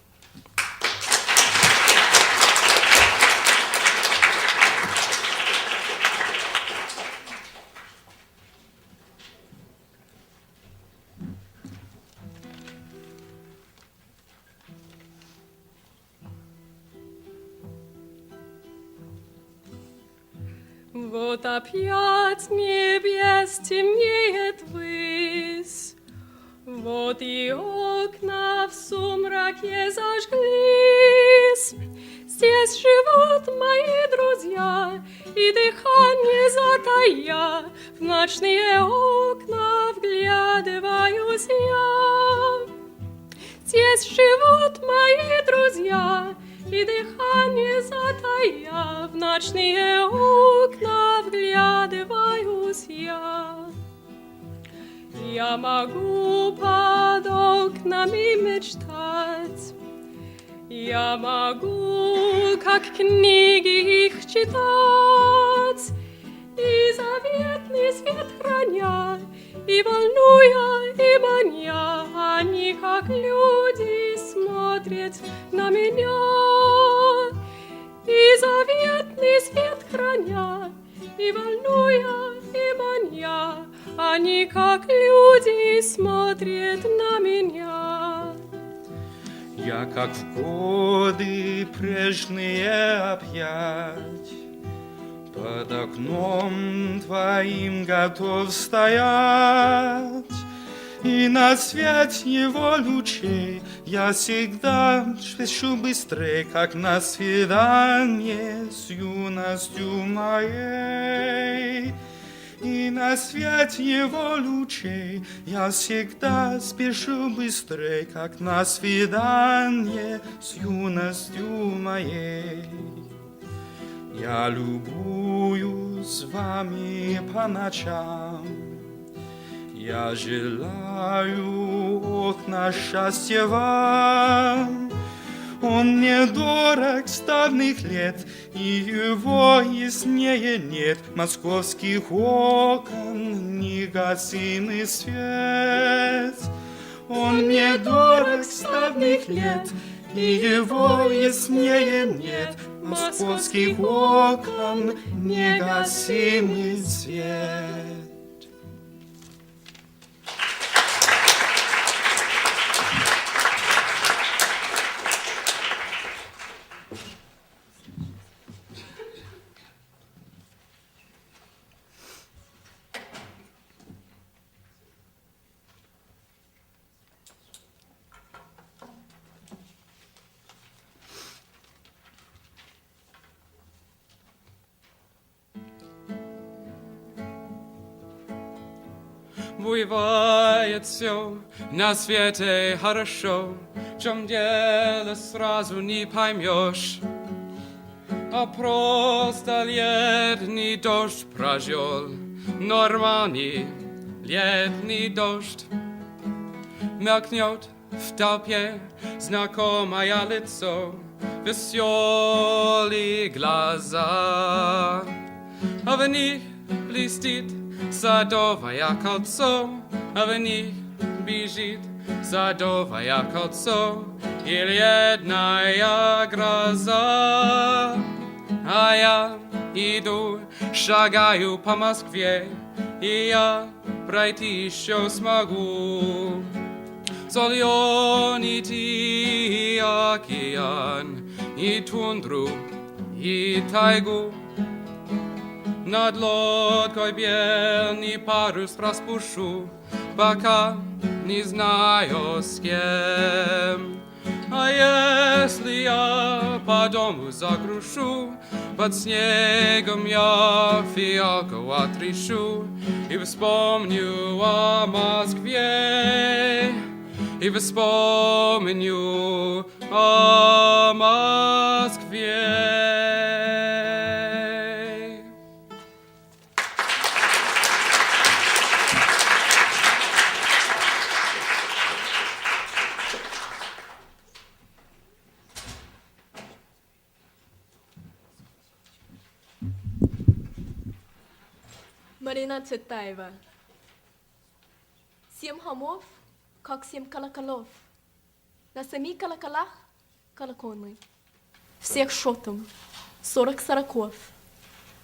Вот опять небес темнеет высь, вот и окна в сумраке зажглись. Здесь живут мои друзья, и дыхание затая, в ночные окна вглядываюсь я. Здесь живут мои друзья, и дыхание затая, в ночные окна вглядываюсь я. Я могу под окнами мечтать, я могу, как книги их читать, и заветный свет храня, и волнуя, и маня, они, как люди, смотрят на меня. И заветный свет храня, и волнуя, и маня, они, как люди, смотрят на меня. Я, как в годы прежние опять, под окном твоим готов стоять, и на свет его лучей я всегда спешу быстрее, как на свидание с юностью моей. И на свет его лучей я всегда спешу быстрее, как на свидание с юностью моей. Я любуюсь вами по ночам, я желаю окна счастья вам. Он мне дорог с давних лет, и его яснее нет. Московских окон негасимый свет. Он мне дорог с давних лет, и его яснее нет. Московских окон негасимый свет. Бывает все на свете хорошо, в чем дело сразу не поймешь, а просто летний дождь прожил, нормальный летний дождь. Мелькнет в толпе знакомое лицо, веселые глаза, а в них блестит садовое кольцо, а в них бежит садовое кольцо и летная гроза. А я иду, шагаю по Москве, и я пройти еще смогу. Соленый океан, и тундру, и тайгу. Над лодкой белый парус распушу, пока не знаю с кем. А если я по дому загрушу, под снегом я фиалку отрешу и вспомню о Москве, и вспомню о Москве. Марина Цветаева. 7 холмов, как 7 колоколов. На 7 колоколах колокольный. Всех шотом 40 сороков.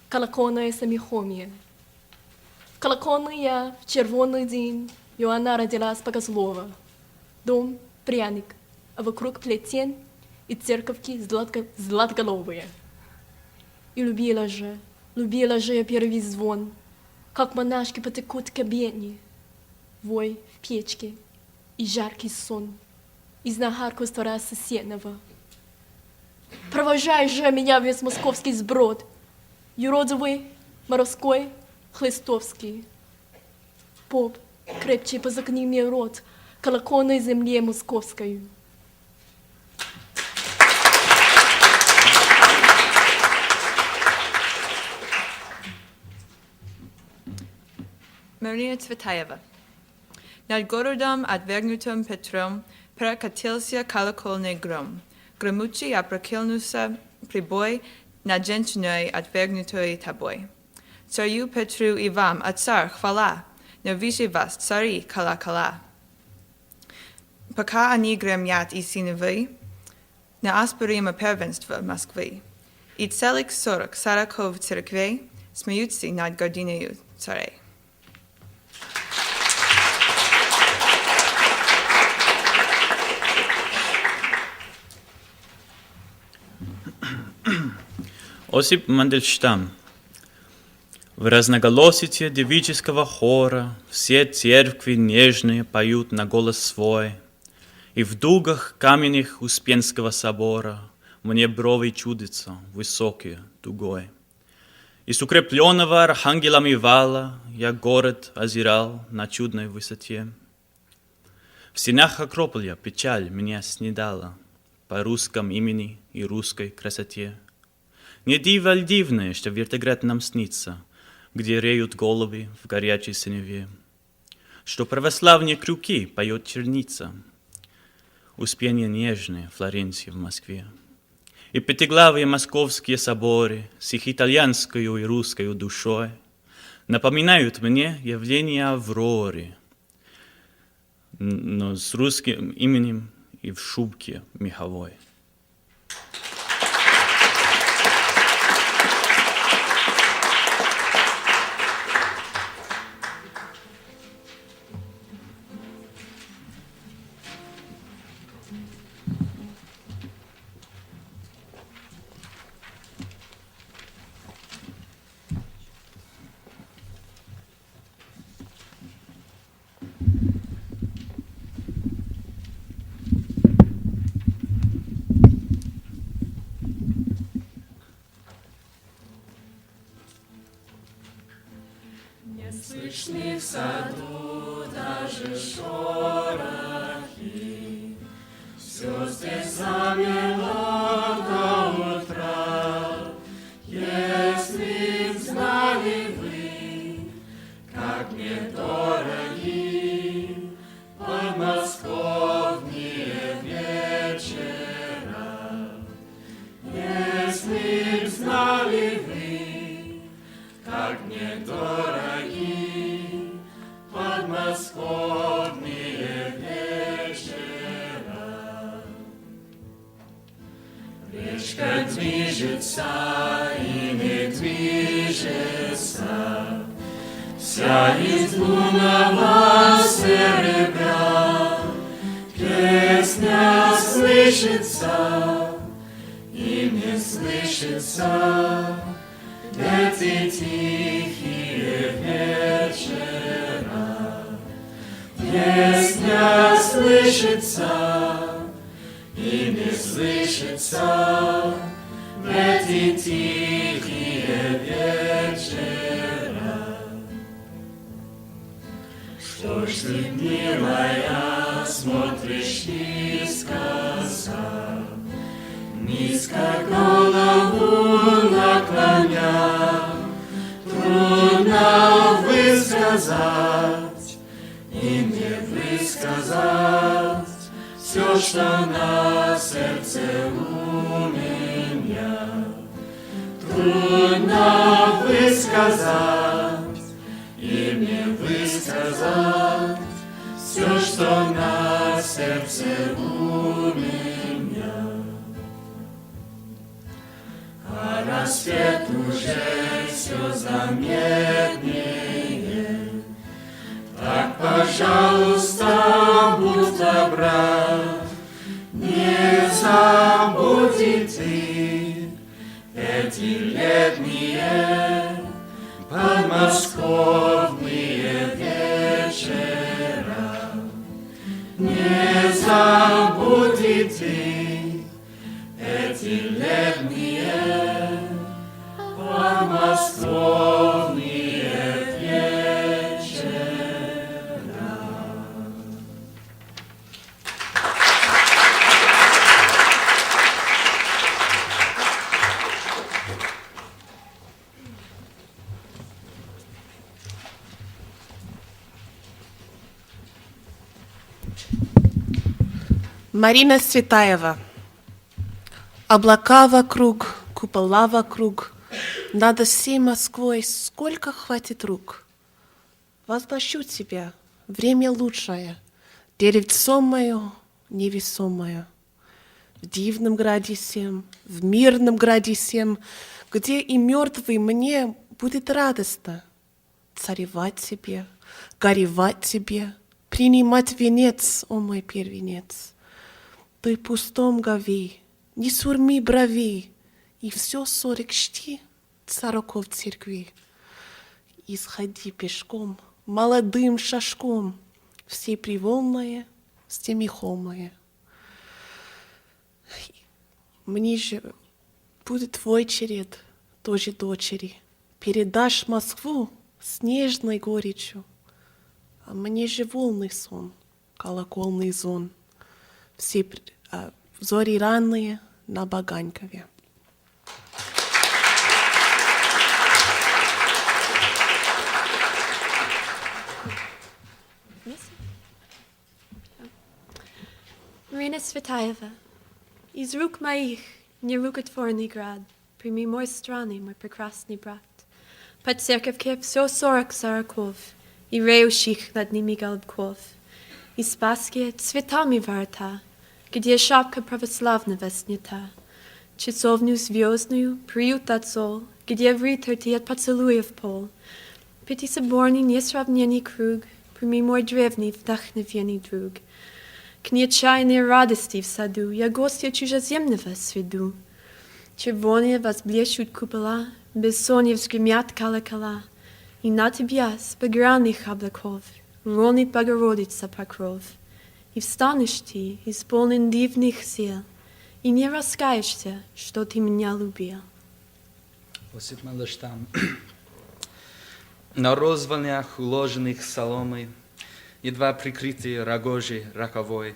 Колокольная Самихомия. Колокольная в червоный день Иоанна родилась Богослова. Дом пряник, а вокруг плетен и церковки златоголовые. И любила же Любила же я первый звон, как монашки потекут к обедне, вой в печке и жаркий сон, и знахарку стара соседнего. Провожай же меня весь московский сброд, юродивый, морской, хлыстовский. Поп, крепче позакни мне рот, колокольной земле московской. Мария Цветаева. Над городом, отвергнутым Петром, прокатился колокольный гром. Гремучий опрокинулся прибой над женщиной, отвергнутой тобой. Царю Петру и вам, а царь, хвала, но вижу вас, цари, кала-кала. Пока они гремят и синовы, неоспоримо первенство Москвы. И целых 40 сороков церквей смеются над гординою царей. Осип Мандельштам. В разноголосице девического хора все церкви нежные поют на голос свой, и в дугах каменных Успенского собора мне брови чудятся высокие, тугой. И с укрепленного архангелами вала я город озирал на чудной высоте. В стенах Акрополя печаль меня снедала по русском имени и русской красоте. Не диво ль дивное, что вертоград нам снится, где реют головы в горячей синеве, что православные крюки поет черница, Успение нежное Флоренции в Москве. И пятиглавые московские соборы с их итальянской и русской душой напоминают мне явление Авроры, но с русским именем и в шубке меховой. Слышны в саду даже шорохи, все здесь замело до утра. Если б знали вы, как мне дороги подмосковные вечера, если б знали вы, как мне дороги подмосковные вечера. Речка движется и не движется, вся из лунного серебра. Песня слышится и не слышится, эти тихие вечера. Песня слышится и не слышится, эти тихие вечера. Что ж ты, милая, смотришь искоса, низко голову наклоня? Трудно высказать и не высказать все, что на сердце у меня. Трудно высказать и не высказать все, что на сердце у меня. А рассвет уже все заметнее, так, пожалуйста, будь добра, не забудь и ты эти эти летние подмосковные вечера. Не забудете эти летние подмосковные вечера. Марина Цветаева. Облака вокруг, купола вокруг, над всей Москвой сколько хватит рук. Возглащу тебя, время лучшее, деревцо мое невесомое. В дивном граде сем, в мирном граде сем, где и мертвый мне будет радостно царевать тебе, горевать тебе, принимать венец, о мой первенец. Ты пустом говей, не сурми бровей, и все 40 чти цароков церкви. Исходи пешком, молодым шажком, все привольное, стемихомое. Мне же будет твой черед, тоже дочери. Передашь Москву с нежной горечью, а мне же волный сон, колокольный звон. Все зори ранние на Баганькове. Marina Svetaeva, из рук моих нерукотворный град, прими мой странный, мой прекрасный брат. По церковке все 40 сороков, и реющих над ними голубков, и Спасские цветами ворота, где шапка православного снята, часовню звездную, приют отцов, где вытерти от поцелуев пол, пятисоборный несравненный круг, прими мой древний вдохновенный друг. К неотчаянной радости в саду я гостья чужеземного сведу. Червоные возблещут купола, бессонье взгремят колокола, и на тебя с багряных облаков ронит Богородица покров. И встанешь ты, исполнен дивных сил, и не раскаешься, что ты меня любил. Осип малыш там. На розвальнях, уложенных соломой, едва прикрытые рогожей роковой.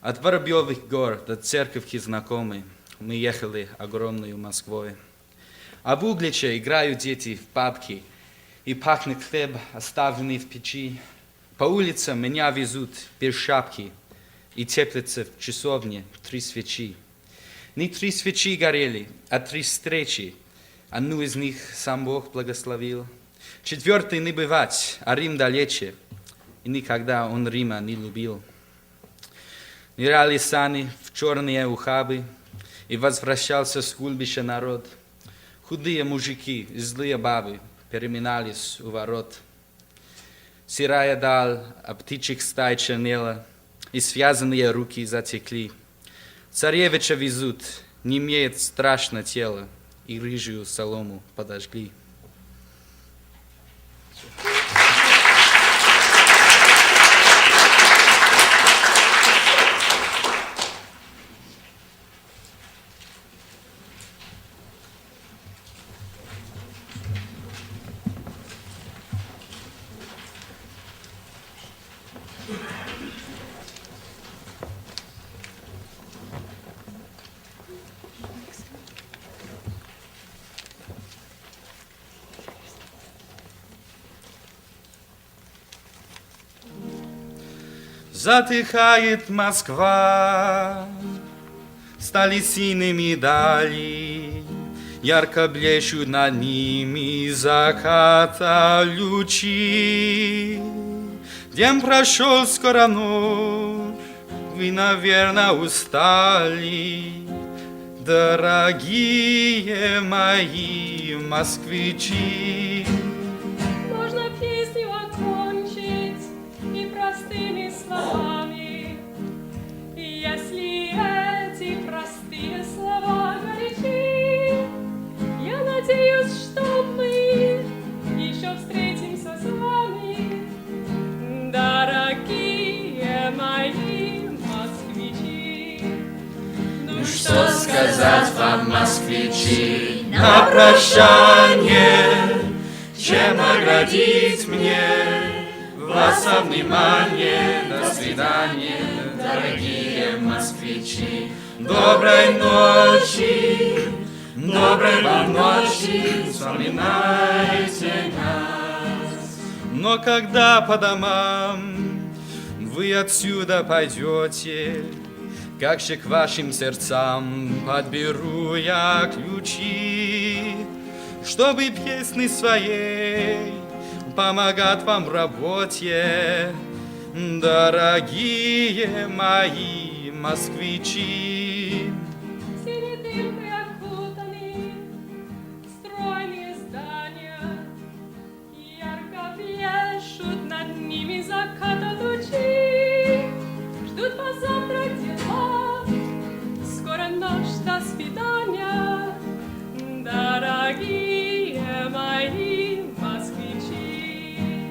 От Воробьевых гор до церковки знакомой мы ехали огромную Москвой. А в Угличе играют дети в папки, и пахнет хлеб, оставленный в печи. По улицам меня везут без шапки, и теплятся в часовне 3 свечи. Не 3 свечи горели, а 3 встречи. Одну из них сам Бог благословил. 4-й не бывать, а Рим далече, и никогда он Рима не любил. Ныряли сани в черные ухабы, и возвращался с гульбища народ. Худые мужики и злые бабы переминались у ворот. Сырая даль, а птичьих стай чернела, и связанные руки затекли. Царевича везут, не имеет страшно тело, и рыжую солому подожгли. Затихает Москва, стали синими дали, ярко блещут над ними заката лучи. День прошел, скоро ночь, вы, наверное, устали, дорогие мои москвичи. Можно песню окончить и простыми словами, и если эти простые слова горячи, что мы еще встретимся с вами, дорогие мои москвичи. Ну что сказать вам, москвичи, на прощание, чем наградить мне вас за внимание. До свидания, дорогие москвичи. Доброй ночи, доброй вам ночи, вспоминайте нас. Но когда по домам вы отсюда пойдете, как же к вашим сердцам подберу я ключи, чтобы песни своей помогать вам в работе, дорогие мои москвичи. Синей дымкой окутаны стройные здания, ярко пляшут над ними заката лучи, ждут позавтра дела, скоро ночь, до свидания, дорогие мои москвичи.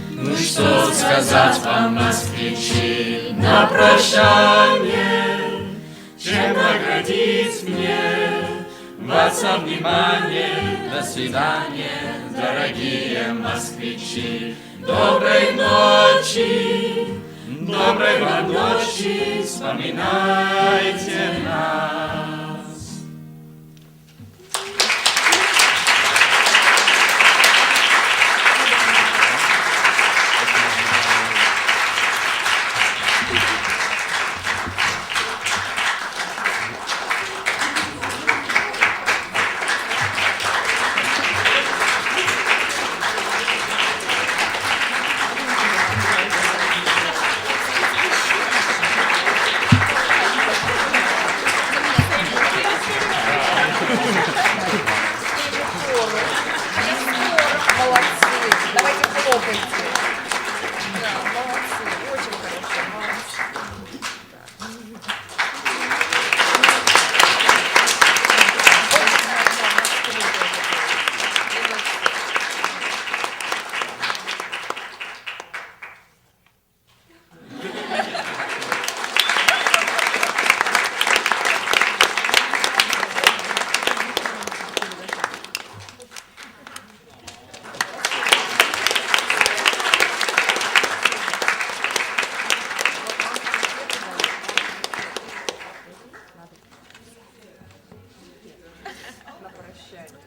Ну что сказать вам, москвичи, на прощание, чем наградить мне вас за внимание. До свидания, дорогие москвичи. Доброй ночи, доброй вам ночи, вспоминайте нас.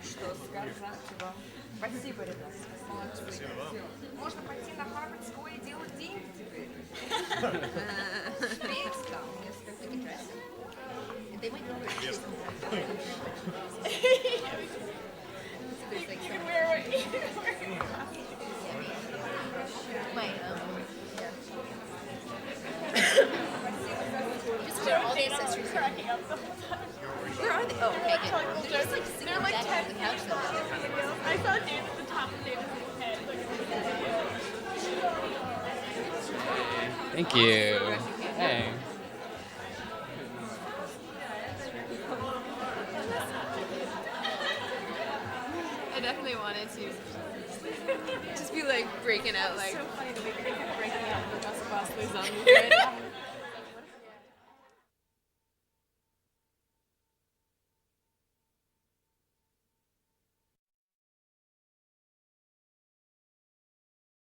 Что сказать вам? Спасибо, ребята. Молодцы. Можно пойти на Харвардскую и делать деньги теперь. Швейц там несколько некрасиво. Это и мы делаем. Just clear all the accessories. Where are they? Oh, okay, good. They're just like sitting back on the couch somewhere. I saw Dave at the top of David's head. Thank you. Hey. I definitely wanted to just be like breaking out like. So funny to make breaking out with us Bosley's on.